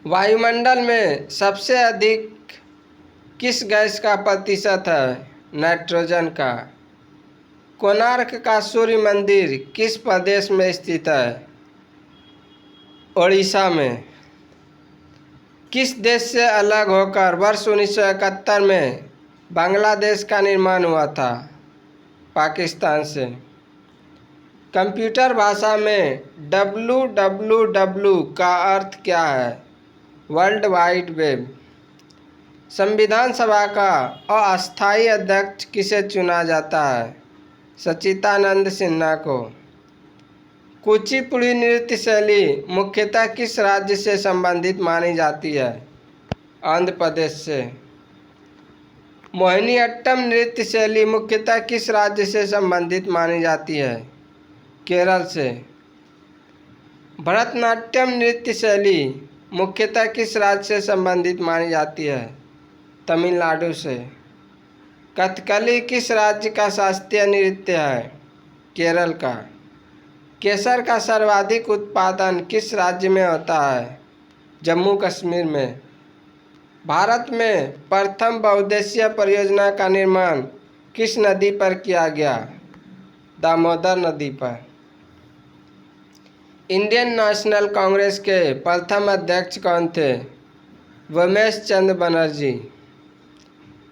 वायुमंडल में सबसे अधिक किस गैस का प्रतिशत है? नाइट्रोजन का। कोणार्क का सूर्य मंदिर किस प्रदेश में स्थित है? ओडिशा में। किस देश से अलग होकर वर्ष 1971 में बांग्लादेश का निर्माण हुआ था? पाकिस्तान से। कंप्यूटर भाषा में www का अर्थ क्या है? World wide web. संविधान सभा का अस्थायी अध्यक्ष किसे चुना जाता है? सच्चिदानंद सिन्हा को। कुचिपुड़ी नृत्य शैली मुख्यतः किस राज्य से संबंधित मानी जाती है? आंध्र प्रदेश से। मोहिनीअट्टम नृत्य शैली मुख्यतः किस राज्य से संबंधित मानी जाती है? केरल से। भरतनाट्यम नृत्य शैली मुख्यतः किस राज्य से संबंधित मानी जाती है? तमिलनाडु से। कथकली किस राज्य का शास्त्रीय नृत्य है? केरल का। केसर का सर्वाधिक उत्पादन किस राज्य में होता है? जम्मू कश्मीर में। भारत में प्रथम बहुउद्देशीय परियोजना का निर्माण किस नदी पर किया गया? दामोदर नदी पर। इंडियन नेशनल कांग्रेस के प्रथम अध्यक्ष कौन थे? उमेश चंद्र बनर्जी।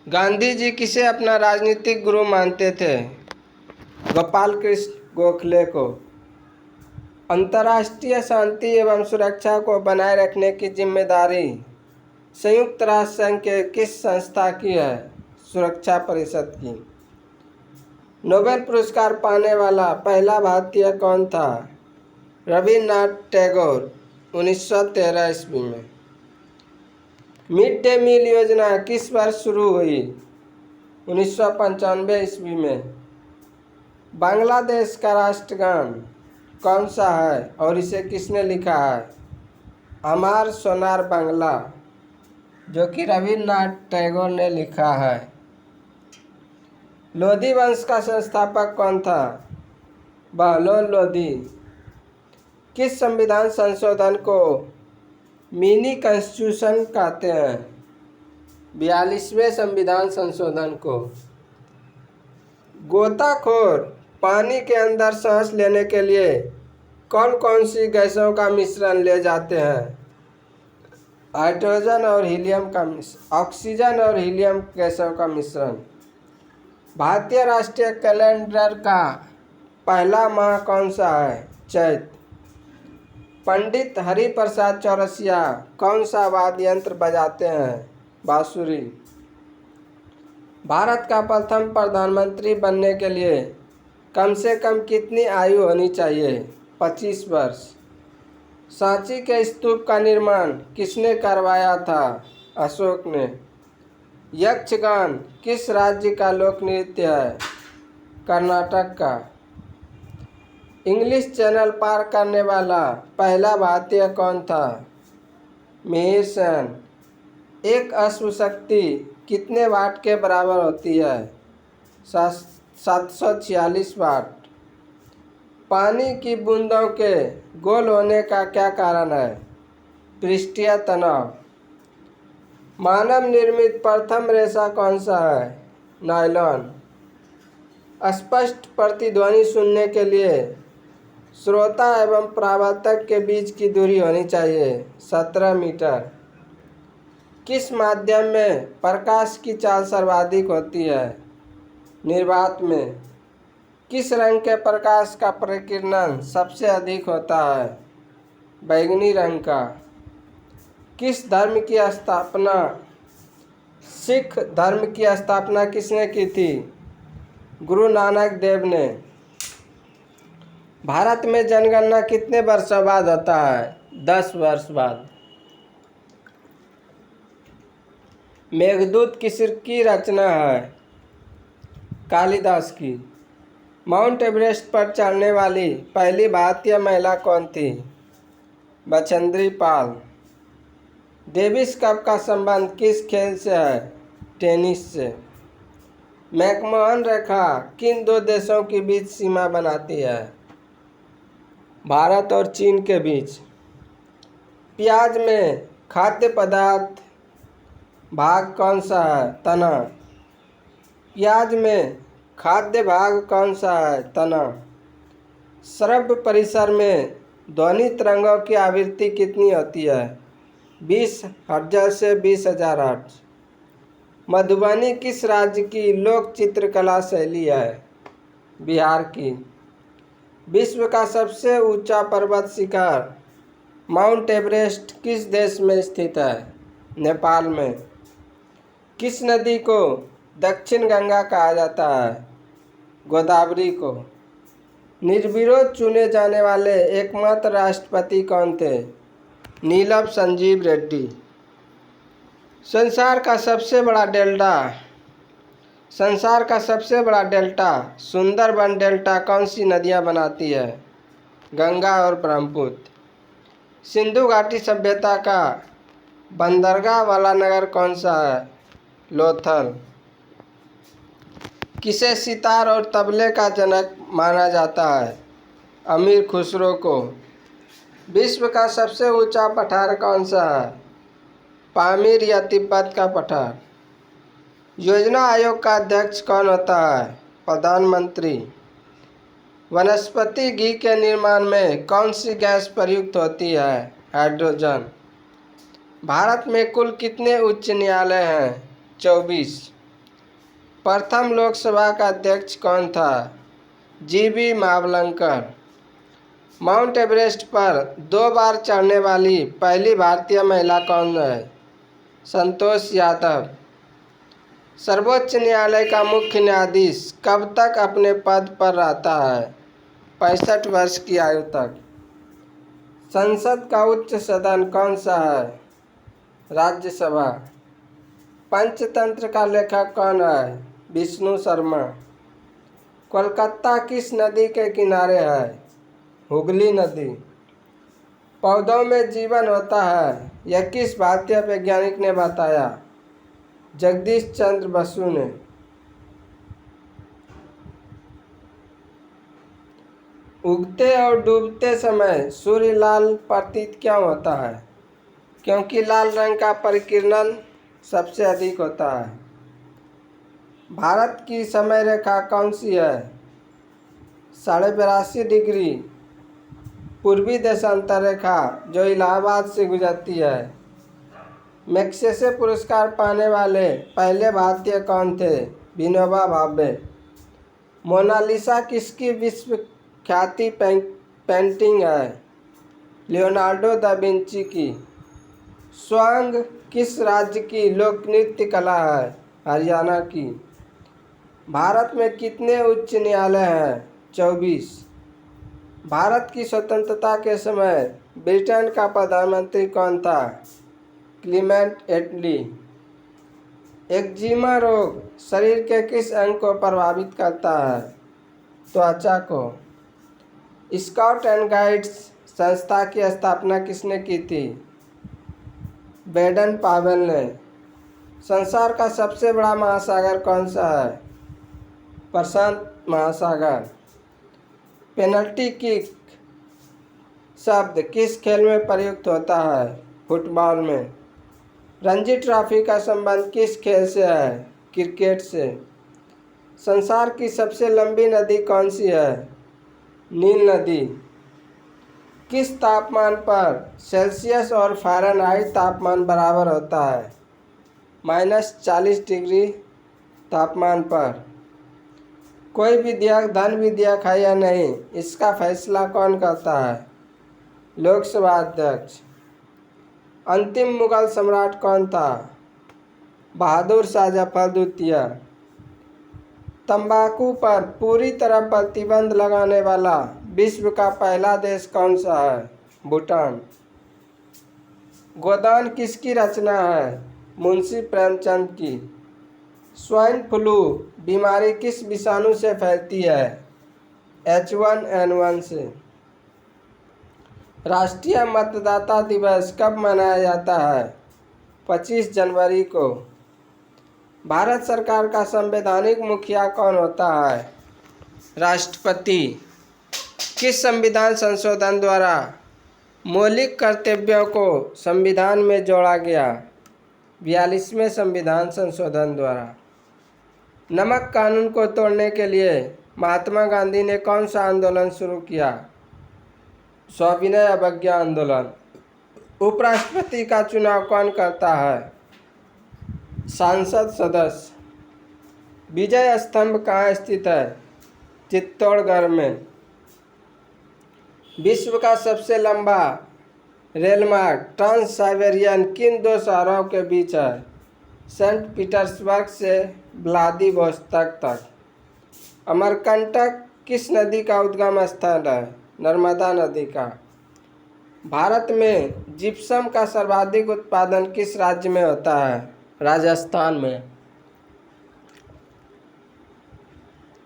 गांधी जी किसे अपना राजनीतिक गुरु मानते थे? गोपाल कृष्ण गोखले को। अंतर्राष्ट्रीय शांति एवं सुरक्षा को बनाए रखने की जिम्मेदारी संयुक्त राष्ट्र संघ के किस संस्था की है? सुरक्षा परिषद की। नोबेल पुरस्कार पाने वाला पहला भारतीय कौन था? रविन्द्रनाथ टैगोर 1913 ईस्वी में। मिड डे मील योजना किस वर्ष शुरू हुई? 1995 ईस्वी में। बांग्लादेश का राष्ट्रगान कौन सा है और इसे किसने लिखा है? अमर सोनार बांग्ला, जो कि रविन्द्रनाथ टैगोर ने लिखा है। लोधी वंश का संस्थापक कौन था? बहलोल लोधी। किस संविधान संशोधन को मिनी कॉन्स्टिट्यूशन कहते हैं? 42वें संविधान संशोधन को। गोताखोर पानी के अंदर सांस लेने के लिए कौन कौन सी गैसों का मिश्रण ले जाते हैं? हाइड्रोजन और हीलियम का ऑक्सीजन और हीलियम गैसों का मिश्रण। भारतीय राष्ट्रीय कैलेंडर का पहला माह कौन सा है? चैत। पंडित हरिप्रसाद चौरसिया कौन सा वाद्य यंत्र बजाते हैं? बांसुरी। भारत का प्रथम प्रधानमंत्री बनने के लिए कम से कम कितनी आयु होनी चाहिए? 25 वर्ष। सांची के स्तूप का निर्माण किसने करवाया था? अशोक ने। यक्षगान किस राज्य का लोक नृत्य है? कर्नाटक का। इंग्लिश चैनल पार करने वाला पहला भारतीय कौन था? मिहिर सेन। एक अश्वशक्ति कितने वाट के बराबर होती है? 746 वाट। पानी की बूंदों के गोल होने का क्या कारण है? पृष्ठीय तनाव। मानव निर्मित प्रथम रेशा कौन सा है? नायलॉन। स्पष्ट प्रतिध्वनि सुनने के लिए श्रोता एवं प्रवर्तक के बीच की दूरी होनी चाहिए 17 मीटर। किस माध्यम में प्रकाश की चाल सर्वाधिक होती है? निर्वात में। किस रंग के प्रकाश का प्रकीर्णन सबसे अधिक होता है? बैंगनी रंग का। किस धर्म की स्थापना सिख धर्म की स्थापना किसने की थी? गुरु नानक देव ने। भारत में जनगणना कितने वर्षों बाद होता है? 10 वर्ष बाद। मेघदूत किसकी रचना है? कालिदास की। माउंट एवरेस्ट पर चढ़ने वाली पहली भारतीय महिला कौन थी? बछेंद्री पाल। डेविस कप का संबंध किस खेल से है? टेनिस से। मैकमोहन रेखा किन दो देशों के बीच सीमा बनाती है? भारत और चीन के बीच। प्याज में खाद्य पदार्थ भाग कौन सा है? तना। प्याज में खाद्य भाग कौन सा है? तना। श्रव्य परिसर में ध्वनि तरंगों की आवृत्ति कितनी होती है? 20 हर्ट्ज से 20,000 हर्ट्ज। मधुबनी किस राज्य की लोक चित्रकला शैली है? बिहार की। विश्व का सबसे ऊंचा पर्वत शिखर माउंट एवरेस्ट किस देश में स्थित है? नेपाल में। किस नदी को दक्षिण गंगा कहा जाता है? गोदावरी को। निर्विरोध चुने जाने वाले एकमात्र राष्ट्रपति कौन थे? नीलम संजीव रेड्डी। संसार का सबसे बड़ा डेल्टा सुंदरबन डेल्टा कौन सी नदियां बनाती है? गंगा और ब्रह्मपुत्र। सिंधु घाटी सभ्यता का बंदरगाह वाला नगर कौन सा है? लोथल। किसे सितार और तबले का जनक माना जाता है? अमीर खुसरो को। विश्व का सबसे ऊंचा पठार कौन सा है? पामीर या तिब्बत का पठार। योजना आयोग का अध्यक्ष कौन होता है? प्रधानमंत्री। वनस्पति घी के निर्माण में कौन सी गैस प्रयुक्त होती है? हाइड्रोजन। भारत में कुल कितने उच्च न्यायालय हैं? 24। प्रथम लोकसभा का अध्यक्ष कौन था? जीबी मावलंकर। माउंट एवरेस्ट पर 2 बार चढ़ने वाली पहली भारतीय महिला कौन है? संतोष यादव। सर्वोच्च न्यायालय का मुख्य न्यायाधीश कब तक अपने पद पर रहता है? 65 वर्ष की आयु तक। संसद का उच्च सदन कौन सा है? राज्यसभा। पंचतंत्र का लेखक कौन है? विष्णु शर्मा। कोलकाता किस नदी के किनारे है? हुगली नदी। पौधों में जीवन होता है, यह किस भारतीय वैज्ञानिक ने बताया? जगदीश चंद्र बसु ने। उगते और डूबते समय सूर्य लाल प्रतीत क्यों होता है? क्योंकि लाल रंग का परिकिरण सबसे अधिक होता है। भारत की समय रेखा कौन सी है? 82.5 डिग्री पूर्वी देशांतर रेखा, जो इलाहाबाद से गुजरती है। मैग्सेसे पुरस्कार पाने वाले पहले भारतीय कौन थे? विनोबा भावे। मोनालिसा किसकी विश्व ख्याति पेंटिंग है? लियोनार्डो दा विंची की। स्वांग किस राज्य की लोक नृत्य कला है? हरियाणा की। भारत में कितने उच्च न्यायालय हैं? 24। भारत की स्वतंत्रता के समय ब्रिटेन का प्रधानमंत्री कौन था? क्लीमेंट एटली। एक्जिमा रोग शरीर के किस अंग को प्रभावित करता है? त्वचा को। स्काउट एंड गाइड्स संस्था की स्थापना किसने की थी? बेडन पावेल ने। संसार का सबसे बड़ा महासागर कौन सा है? प्रशांत महासागर। पेनल्टी किक शब्द किस खेल में प्रयुक्त होता है? फुटबॉल में। रणजी ट्रॉफी का संबंध किस खेल से है? क्रिकेट से। संसार की सबसे लंबी नदी कौन सी है? नील नदी। किस तापमान पर सेल्सियस और फ़ारेनहाइट तापमान बराबर होता है? -40 डिग्री तापमान पर। कोई विधेयक धन विधेयक है या नहीं, इसका फैसला कौन करता है? लोकसभा अध्यक्ष। अंतिम मुगल सम्राट कौन था? बहादुर शाह जफर द्वितीय। तंबाकू पर पूरी तरह प्रतिबंध लगाने वाला विश्व का पहला देश कौन सा है? भूटान। गोदान किसकी रचना है? मुंशी प्रेमचंद की। स्वाइन फ्लू बीमारी किस विषाणु से फैलती है? H1N1 से। राष्ट्रीय मतदाता दिवस कब मनाया जाता है? 25 जनवरी को। भारत सरकार का संवैधानिक मुखिया कौन होता है? राष्ट्रपति। किस संविधान संशोधन द्वारा मौलिक कर्तव्यों को संविधान में जोड़ा गया? 42वें संविधान संशोधन द्वारा। नमक कानून को तोड़ने के लिए महात्मा गांधी ने कौन सा आंदोलन शुरू किया? सविनय अवज्ञा आंदोलन। उपराष्ट्रपति का चुनाव कौन करता है? संसद सदस्य। विजय स्तंभ कहाँ स्थित है? चित्तौड़गढ़ में। विश्व का सबसे लंबा रेलमार्ग ट्रांस साइबेरियन किन दो शहरों के बीच है? सेंट पीटर्सबर्ग से व्लादिवोस्तोक तक। अमरकंटक किस नदी का उद्गम स्थल है? नर्मदा नदी का। भारत में जिप्सम का सर्वाधिक उत्पादन किस राज्य में होता है? राजस्थान में।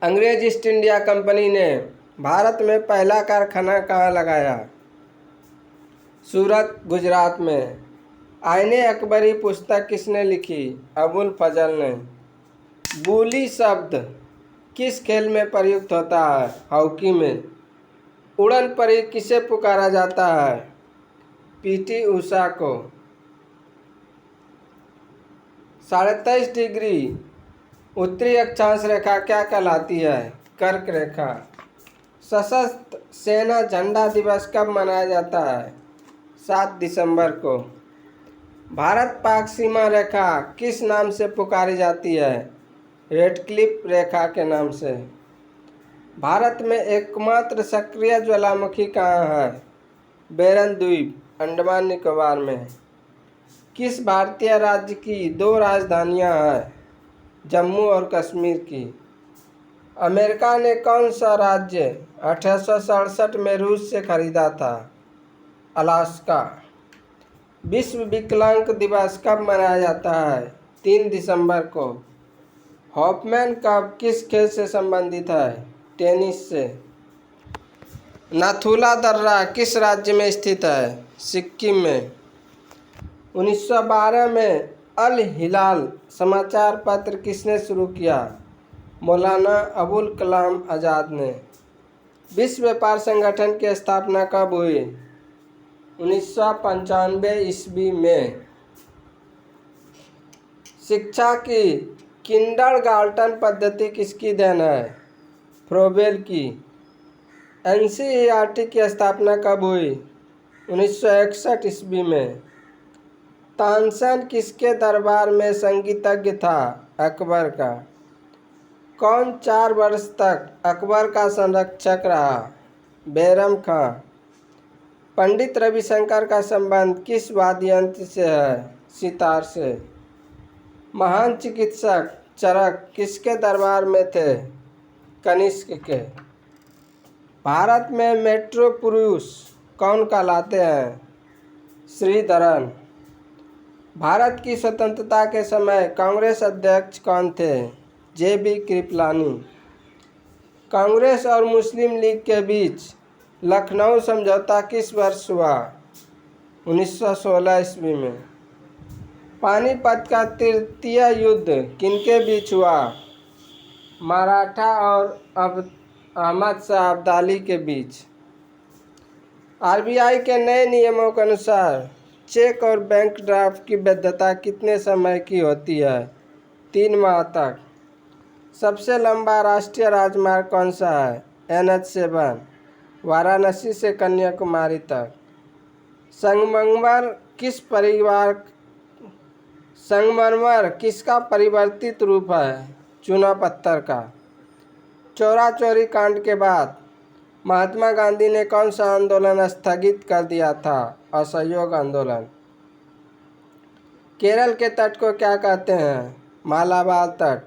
अंग्रेज ईस्ट इंडिया कंपनी ने भारत में पहला कारखाना कहाँ लगाया? सूरत, गुजरात में। आईने अकबरी पुस्तक किसने लिखी? अबुल फजल ने। बूली शब्द किस खेल में प्रयुक्त होता है? हॉकी में। उड़न परी किसे पुकारा जाता है? पीटी उषा को। 23.5 डिग्री उत्तरी अक्षांश रेखा क्या कहलाती है? कर्क रेखा। सशस्त्र सेना झंडा दिवस कब मनाया जाता है? 7 दिसंबर को। भारत पाक सीमा रेखा किस नाम से पुकारी जाती है? रेडक्लिफ रेखा के नाम से। भारत में एकमात्र सक्रिय ज्वालामुखी कहाँ है? बेरन द्वीप, अंडमान निकोबार में। किस भारतीय राज्य की 2 राजधानियाँ हैं? जम्मू और कश्मीर की। अमेरिका ने कौन सा राज्य 1867 में रूस से खरीदा था? अलास्का। विश्व विकलांग दिवस कब मनाया जाता है? 3 दिसंबर को। हॉफमैन कप किस खेल से संबंधित है? टेनिस से। नाथुला दर्रा किस राज्य में स्थित है? सिक्किम में। 1912 में अल हिलाल समाचार पत्र किसने शुरू किया? मौलाना अबुल कलाम आज़ाद ने। विश्व व्यापार संगठन की स्थापना कब हुई? 1995 ईस्वी में। शिक्षा की किंडरगार्टन पद्धति किसकी देन है? फ्रोबेल की। एनसीईआरटी की स्थापना कब हुई? 1961 ईस्वी में। तानसेन किसके दरबार में संगीतज्ञ था? अकबर का। कौन 4 वर्ष तक अकबर का संरक्षक रहा? बैरम खां। पंडित रविशंकर का संबंध किस वाद्य यंत्र से है? सितार से। महान चिकित्सक चरक किसके दरबार में थे? कनिष्क के। भारत में मेट्रो पुरुष कौन कहलाते हैं? श्रीधरन। भारत की स्वतंत्रता के समय कांग्रेस अध्यक्ष कौन थे? JB कृपलानी। कांग्रेस और मुस्लिम लीग के बीच लखनऊ समझौता किस वर्ष हुआ? 1916 ईस्वी में। पानीपत का तृतीय युद्ध किनके बीच हुआ? मराठा और अहमद शाह अब्दाली के बीच। RBI के नए नियमों के अनुसार चेक और बैंक ड्राफ्ट की वैधता कितने समय की होती है? 3 माह तक। सबसे लंबा राष्ट्रीय राजमार्ग कौन सा है? NH7 वाराणसी से कन्याकुमारी तक। संगमरमर किसका परिवर्तित रूप है? चूना पत्थर का। चौरा चौरी कांड के बाद महात्मा गांधी ने कौन सा आंदोलन स्थगित कर दिया था? असहयोग आंदोलन। केरल के तट को क्या कहते हैं? मालाबार तट।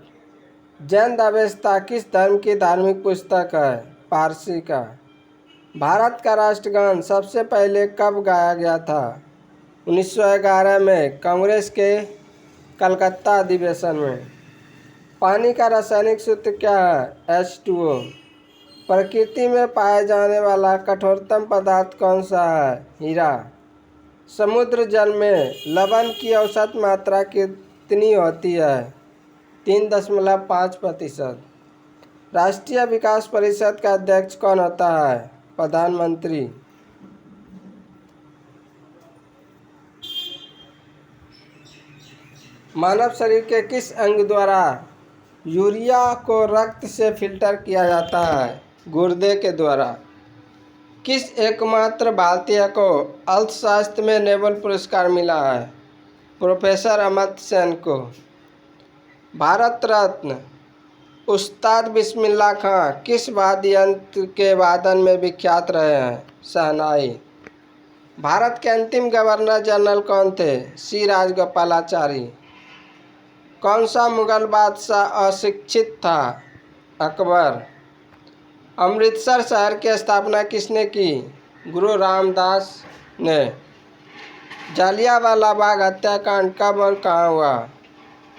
जैन अवेस्ता किस धर्म की धार्मिक पुस्तक है? पारसी का। भारत का राष्ट्रगान सबसे पहले कब गाया गया था? 1911 में कांग्रेस के कलकत्ता अधिवेशन में। पानी का रासायनिक सूत्र क्या है? H2O। प्रकृति में पाए जाने वाला कठोरतम पदार्थ कौन सा है? हीरा। समुद्र जल में लवण की औसत मात्रा कितनी होती है? 3.5%। राष्ट्रीय विकास परिषद का अध्यक्ष कौन होता है? प्रधानमंत्री। मानव शरीर के किस अंग द्वारा यूरिया को रक्त से फिल्टर किया जाता है? गुर्दे के द्वारा। किस एकमात्र भारतीय को अर्थशास्त्र में नोबेल पुरस्कार मिला है? प्रोफेसर अमर्त्य सेन को। भारत रत्न उस्ताद बिस्मिल्लाह खां किस वाद्य यंत्र के वादन में विख्यात रहे हैं? शहनाई। भारत के अंतिम गवर्नर जनरल कौन थे? C राजगोपालाचारी। कौन सा मुगल बादशाह अशिक्षित था? अकबर। अमृतसर शहर की स्थापना किसने की? गुरु रामदास ने। जालियांवाला बाग हत्याकांड कब और कहाँ हुआ?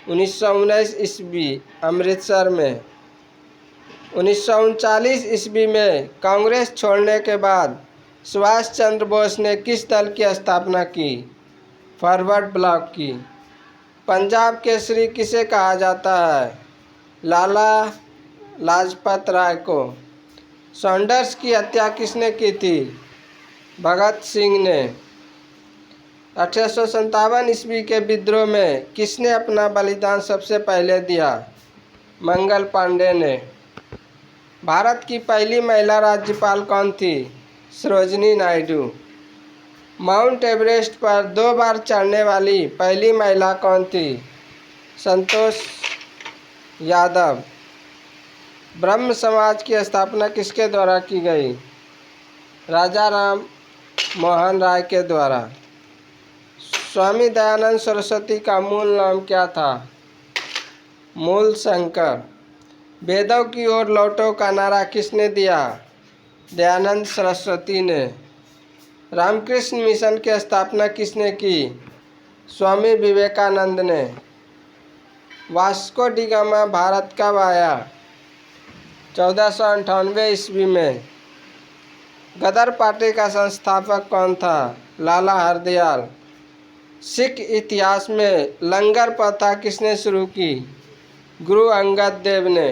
1919 ईस्वी अमृतसर में। 1939 ईस्वी में कांग्रेस छोड़ने के बाद सुभाष चंद्र बोस ने किस दल की स्थापना की? फॉरवर्ड ब्लॉक की। पंजाब केसरी किसे कहा जाता है? लाला लाजपत राय को। सॉन्डर्स की हत्या किसने की थी? भगत सिंह ने। 1857 ईस्वी के विद्रोह में किसने अपना बलिदान सबसे पहले दिया? मंगल पांडे ने। भारत की पहली महिला राज्यपाल कौन थी? सरोजिनी नायडू। माउंट एवरेस्ट पर 2 बार चढ़ने वाली पहली महिला कौन थी? संतोष यादव। ब्रह्म समाज की स्थापना किसके द्वारा की गई? राजा राम मोहन राय के द्वारा। स्वामी दयानंद सरस्वती का मूल नाम क्या था? मूल शंकर। वेदों की ओर लौटो का नारा किसने दिया? दयानंद सरस्वती ने। रामकृष्ण मिशन की स्थापना किसने की? स्वामी विवेकानंद ने। वास्को डी गामा भारत कब आया? 1498 ईस्वी में। गदर पार्टी का संस्थापक कौन था? लाला हरदयाल। सिख इतिहास में लंगर प्रथा किसने शुरू की? गुरु अंगद देव ने।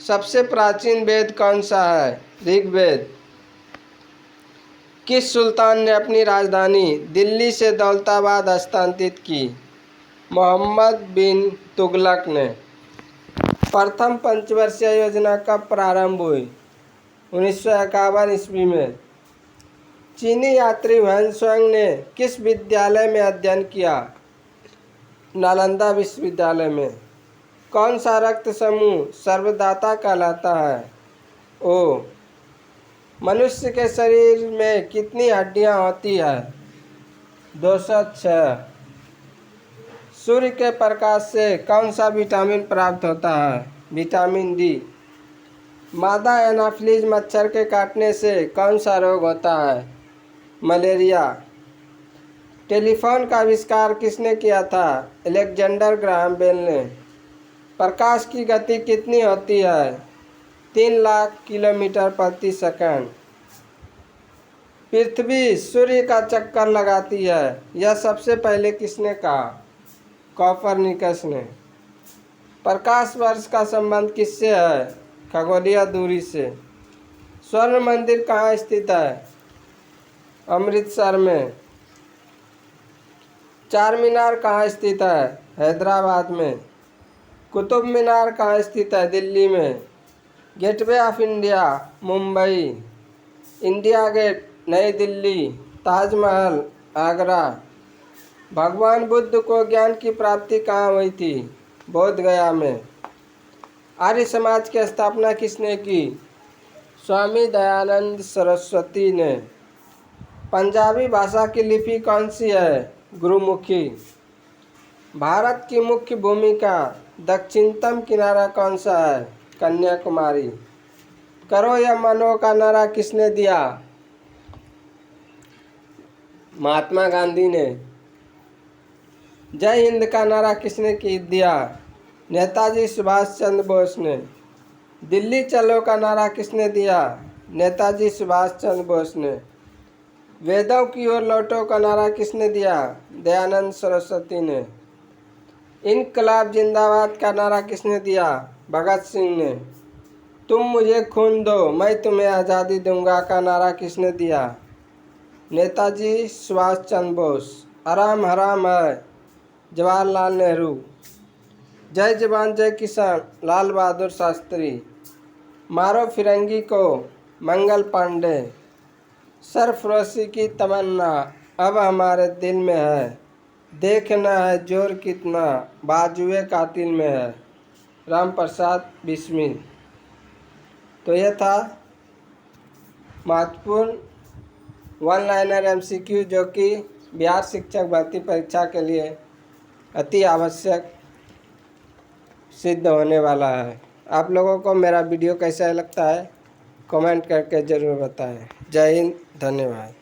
सबसे प्राचीन वेद कौन सा है? ऋग्वेद। किस सुल्तान ने अपनी राजधानी दिल्ली से दौलताबाद हस्तांतरित की? मोहम्मद बिन तुगलक ने। प्रथम पंचवर्षीय योजना कब प्रारंभ हुई? 1951 ईस्वी में। चीनी यात्री वैन ने किस विद्यालय में अध्ययन किया? नालंदा विश्वविद्यालय में। कौन सा रक्त समूह सर्वदाता कहलाता है? ओ। मनुष्य के शरीर में कितनी हड्डियां होती है? 206। सूर्य के प्रकाश से कौन सा विटामिन प्राप्त होता है? Vitamin D. मादा एनाफिलीज मच्छर के काटने से कौन सा रोग होता है? मलेरिया। टेलीफोन का आविष्कार किसने किया था? अलेक्जेंडर ग्राहम बेल ने। प्रकाश की गति कितनी होती है? 3 लाख किलोमीटर प्रति सेकंड। पृथ्वी सूर्य का चक्कर लगाती है, यह सबसे पहले किसने कहा? कोपरनिकस ने। प्रकाश वर्ष का संबंध किससे है? खगोलीय दूरी से। स्वर्ण मंदिर कहाँ स्थित है? अमृतसर में। चार मीनार कहाँ स्थित है? हैदराबाद में। कुतुब मीनार कहाँ स्थित है? दिल्ली में। Gateway of India Mumbai. India Gate Nai Delhi. Taj Mahal Agra. भगवान बुद्ध को ज्ञान की प्राप्ति कहाँ हुई थी? बोध गया में। आर्य समाज की स्थापना किसने की? स्वामी दयानंद सरस्वती ने। पंजाबी भाषा की लिपि कौन सी है? गुरुमुखी। भारत की मुख्य भूमि का दक्षिणतम किनारा कौन सा है? कन्याकुमारी। करो या मनो का नारा किसने दिया? महात्मा गांधी ने। जय हिंद का नारा किसने दिया? नेताजी सुभाष चंद्र बोस ने। दिल्ली चलो का नारा किसने दिया? नेताजी सुभाष चंद्र बोस ने। वेदों की ओर लौटो का नारा किसने दिया? दयानंद सरस्वती ने। इनकलाब जिंदाबाद का नारा किसने दिया? भगत सिंह ने। तुम मुझे खून दो मैं तुम्हें आज़ादी दूंगा का नारा किसने दिया? नेताजी सुभाष चंद्र बोस। आराम हराम है जवाहरलाल नेहरू। जय जवान जय किसान लाल बहादुर शास्त्री। मारो फिरंगी को मंगल पांडे। सरफरोशी की तमन्ना अब हमारे दिल में है, देखना है जोर कितना बाजुए कातिल में है। राम प्रसाद बिस्मिल। तो यह था महत्वपूर्ण वन लाइनर MCQ जो कि बिहार शिक्षक भर्ती परीक्षा के लिए अति आवश्यक सिद्ध होने वाला है। आप लोगों को मेरा वीडियो कैसा लगता है कमेंट करके ज़रूर बताएं। जय हिंद, धन्यवाद।